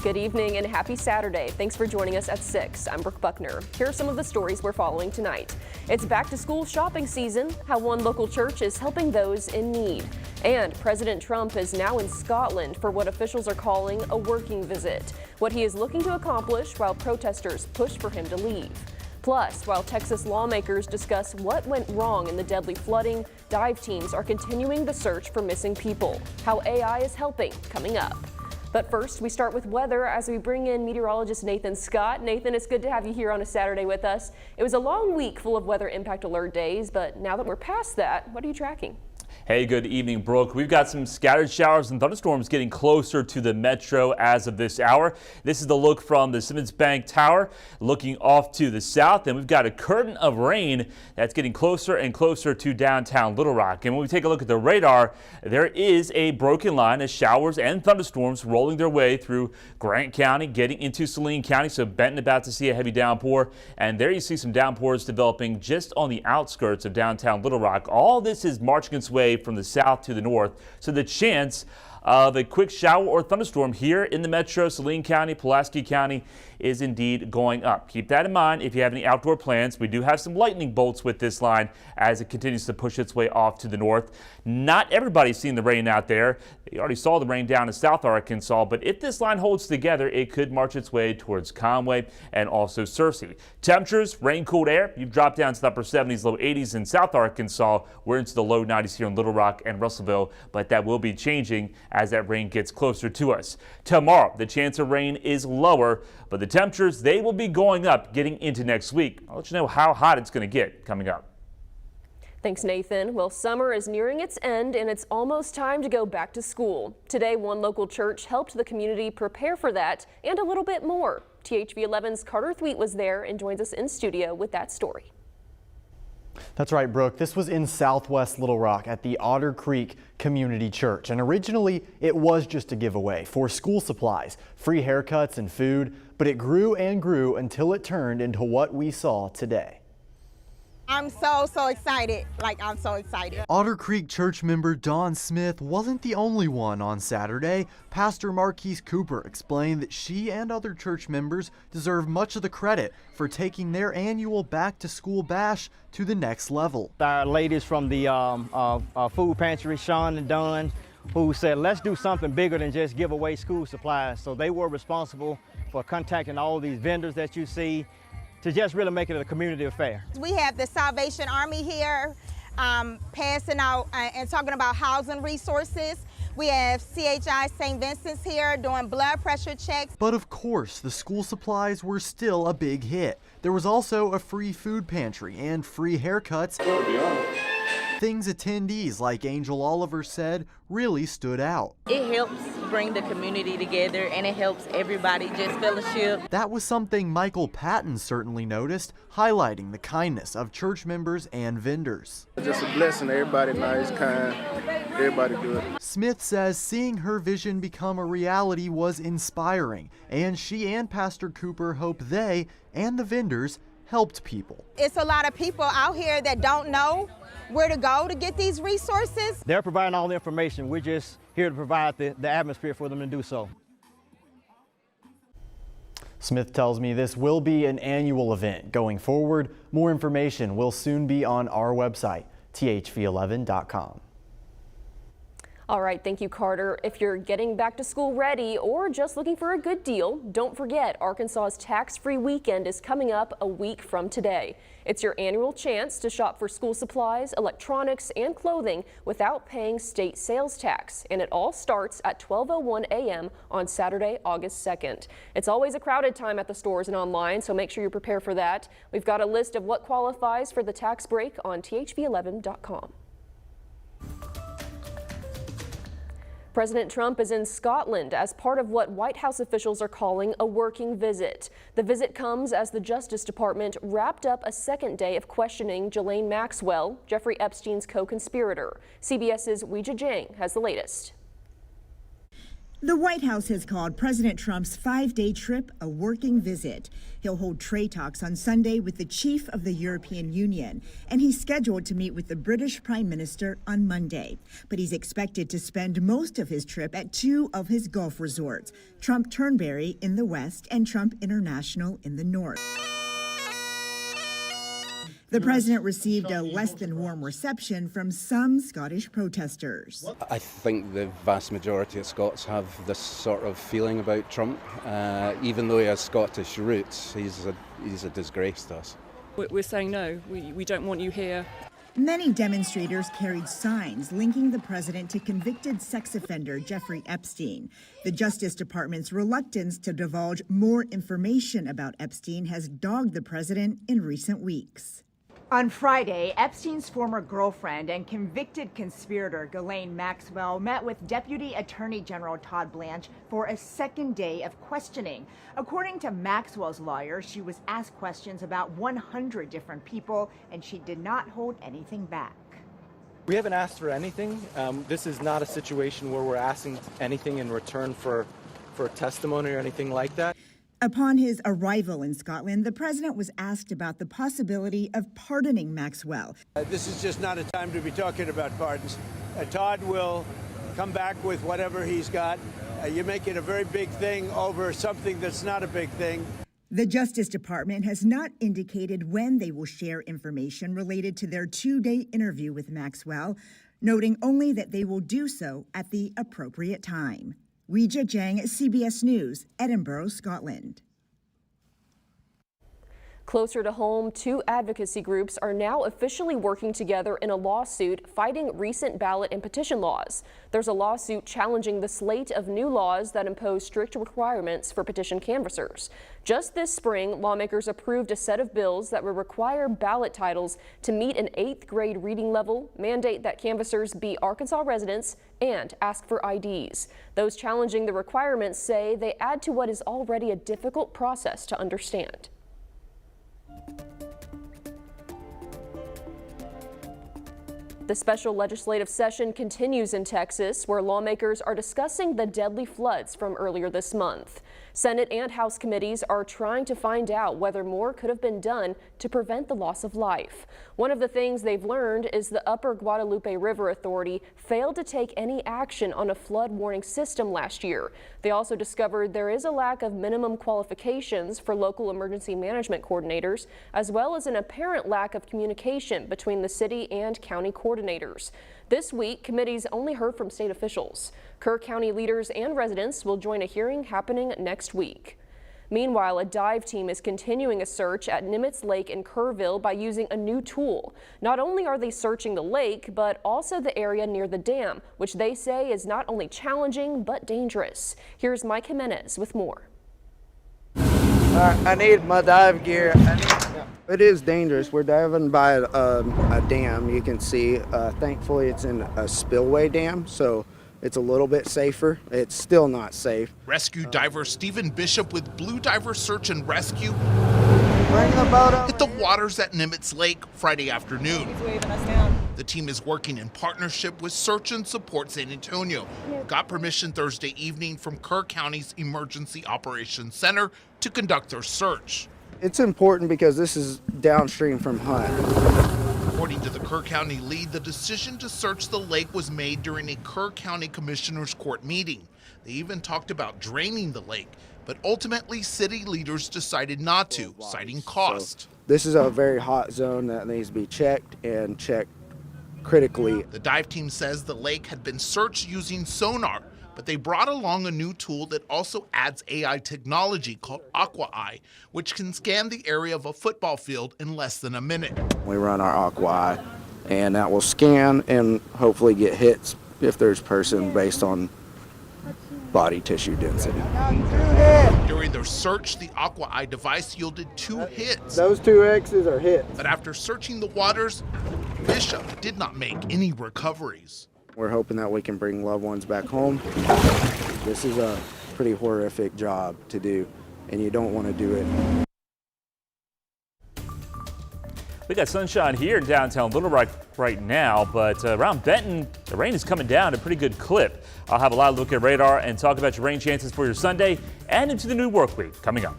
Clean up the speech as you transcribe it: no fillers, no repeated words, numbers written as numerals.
Good evening and happy Saturday. Thanks for joining us at 6. I'm Brooke Buckner. Here are some of the stories we're following tonight. It's back to school shopping season, how one local church is helping those in need. And President Trump is now in Scotland for what officials are calling a working visit. What he is looking to accomplish while protesters push for him to leave. Plus, while Texas lawmakers discuss what went wrong in the deadly flooding, dive teams are continuing the search for missing people. How AI is helping, coming up. But first, we start with weather as we bring in meteorologist Nathan Scott. Nathan, it's good to have you here on a Saturday with us. It was a long week full of weather impact alert days, but now that we're past that, what are you tracking? Hey, good evening, Brooke. We've got some scattered showers and thunderstorms getting closer to the metro as of this hour. This is the look from the Simmons Bank Tower looking off to the south, and we've got a curtain of rain that's getting closer and closer to downtown Little Rock. And when we take a look at the radar, there is a broken line of showers and thunderstorms rolling their way through Grant County, getting into Saline County. So Benton about to see a heavy downpour, and there you see some downpours developing just on the outskirts of downtown Little Rock. All this is marching its way from the south to the north, so the chance of a quick shower or thunderstorm here in the metro, Saline County, Pulaski County, is indeed going up. Keep that in mind if you have any outdoor plans. We do have some lightning bolts with this line as it continues to push its way off to the north. Not everybody's seen the rain out there. You already saw the rain down in South Arkansas, but if this line holds together, it could march its way towards Conway and also Searcy. Temperatures, rain-cooled air, you've dropped down to the upper 70s, low 80s in South Arkansas. We're into the low 90s here in Little Rock and Russellville, but that will be changing as that rain gets closer to us. Tomorrow, the chance of rain is lower, but the temperatures, they will be going up getting into next week. I'll let you know how hot it's going to get coming up. Thanks, Nathan. Well, summer is nearing its end and it's almost time to go back to school. Today, one local church helped the community prepare for that and a little bit more. THV11's Carter Thweet was there and joins us in studio with that story. That's right, Brooke. This was in Southwest Little Rock at the Otter Creek Community Church. And originally, it was just a giveaway for school supplies, free haircuts and food, but it grew and grew until it turned into what we saw today. I'm so excited. I'm so excited. Otter Creek church member Dawn Smith wasn't the only one on Saturday. Pastor Marquise Cooper explained that she and other church members deserve much of the credit for taking their annual back to school bash to the next level. Our ladies from the food pantry, Sean and Dawn, who said, let's do something bigger than just give away school supplies. So they were responsible for contacting all these vendors that you see, to just really make it a community affair. We have the Salvation Army here passing out and talking about housing resources. We have CHI St. Vincent's here doing blood pressure checks. But of course, the school supplies were still a big hit. There was also a free food pantry and free haircuts. Things attendees like Angel Oliver said really stood out. It helps bring the community together and it helps everybody just fellowship. That was something Michael Patton certainly noticed, highlighting the kindness of church members and vendors. It's just a blessing. Everybody nice, kind, everybody good. Smith says seeing her vision become a reality was inspiring, and she and Pastor Cooper hope they and the vendors helped people. It's a lot of people out here that don't know where to go to get these resources. They're providing all the information. We're just here to provide the atmosphere for them to do so. Smith tells me this will be an annual event going forward. More information will soon be on our website, thv11.com. All right, thank you, Carter. If you're getting back to school ready or just looking for a good deal, don't forget Arkansas's tax-free weekend is coming up a week from today. It's your annual chance to shop for school supplies, electronics, and clothing without paying state sales tax. And it all starts at 12:01 a.m. on Saturday, August 2nd. It's always a crowded time at the stores and online, so make sure you're prepared for that. We've got a list of what qualifies for the tax break on thv11.com. President Trump is in Scotland as part of what White House officials are calling a working visit. The visit comes as the Justice Department wrapped up a second day of questioning Ghislaine Maxwell, Jeffrey Epstein's co-conspirator. CBS's Weijia Jiang has the latest. The White House has called President Trump's 5-day trip a working visit. He'll hold trade talks on Sunday with the chief of the European Union, and he's scheduled to meet with the British Prime Minister on Monday. But he's expected to spend most of his trip at 2 of his Gulf resorts, Trump Turnberry in the west and Trump International in the north. The president received a less than warm reception from some Scottish protesters. I think the vast majority of Scots have this sort of feeling about Trump. Even though he has Scottish roots, he's a disgrace to us. We're saying no, we don't want you here. Many demonstrators carried signs linking the president to convicted sex offender Jeffrey Epstein. The Justice Department's reluctance to divulge more information about Epstein has dogged the president in recent weeks. On Friday, Epstein's former girlfriend and convicted conspirator Ghislaine Maxwell met with Deputy Attorney General Todd Blanche for a second day of questioning. According to Maxwell's lawyer, she was asked questions about 100 different people, and she did not hold anything back. We haven't asked for anything. This is not a situation where we're asking anything in return for testimony or anything like that. Upon his arrival in Scotland, the president was asked about the possibility of pardoning Maxwell. This is just not a time to be talking about pardons. Todd will come back with whatever he's got. You're making a very big thing over something that's not a big thing. The Justice Department has not indicated when they will share information related to their 2-day interview with Maxwell, noting only that they will do so at the appropriate time. Weijia Jiang, CBS News, Edinburgh, Scotland. Closer to home, 2 advocacy groups are now officially working together in a lawsuit fighting recent ballot and petition laws. There's a lawsuit challenging the slate of new laws that impose strict requirements for petition canvassers. Just this spring, lawmakers approved a set of bills that would require ballot titles to meet an 8th grade reading level, mandate that canvassers be Arkansas residents, and ask for IDs. Those challenging the requirements say they add to what is already a difficult process to understand. The special legislative session continues in Texas, where lawmakers are discussing the deadly floods from earlier this month. Senate and House committees are trying to find out whether more could have been done to prevent the loss of life. One of the things they've learned is the Upper Guadalupe River Authority failed to take any action on a flood warning system last year. They also discovered there is a lack of minimum qualifications for local emergency management coordinators, as well as an apparent lack of communication between the city and county coordinators. This week, committees only heard from state officials. Kerr County leaders and residents will join a hearing happening next week. Meanwhile, a dive team is continuing a search at Nimitz Lake in Kerrville by using a new tool. Not only are they searching the lake, but also the area near the dam, which they say is not only challenging but dangerous. Here's Mike Jimenez with more. I need my dive gear. It is dangerous. We're diving by a dam, you can see. Thankfully, it's in a spillway dam, so it's a little bit safer. It's still not safe. Rescue diver Stephen Bishop with Blue Diver Search and Rescue hit the waters at Nimitz Lake Friday afternoon. He's waving us down. The team is working in partnership with Search and Support San Antonio. Got permission Thursday evening from Kerr County's Emergency Operations Center to conduct their search. It's important because this is downstream from Hunt. According to the Kerr County lead, the decision to search the lake was made during a Kerr County Commissioners Court meeting. They even talked about draining the lake, but ultimately city leaders decided not to, citing cost. So this is a very hot zone that needs to be checked and checked critically. The dive team says the lake had been searched using sonar, but they brought along a new tool that also adds AI technology called Aqua Eye, which can scan the area of a football field in less than a minute. We run our Aqua Eye, and that will scan and hopefully get hits if there's person based on body tissue density. During their search, the Aqua Eye device yielded 2 hits. Those 2 X's are hits. But after searching the waters, Bishop did not make any recoveries. We're hoping that we can bring loved ones back home. This is a pretty horrific job to do, and you don't want to do it. We got sunshine here in downtown Little Rock right now, but around Benton, the rain is coming down at a pretty good clip. I'll have a live look at radar and talk about your rain chances for your Sunday and into the new work week coming up.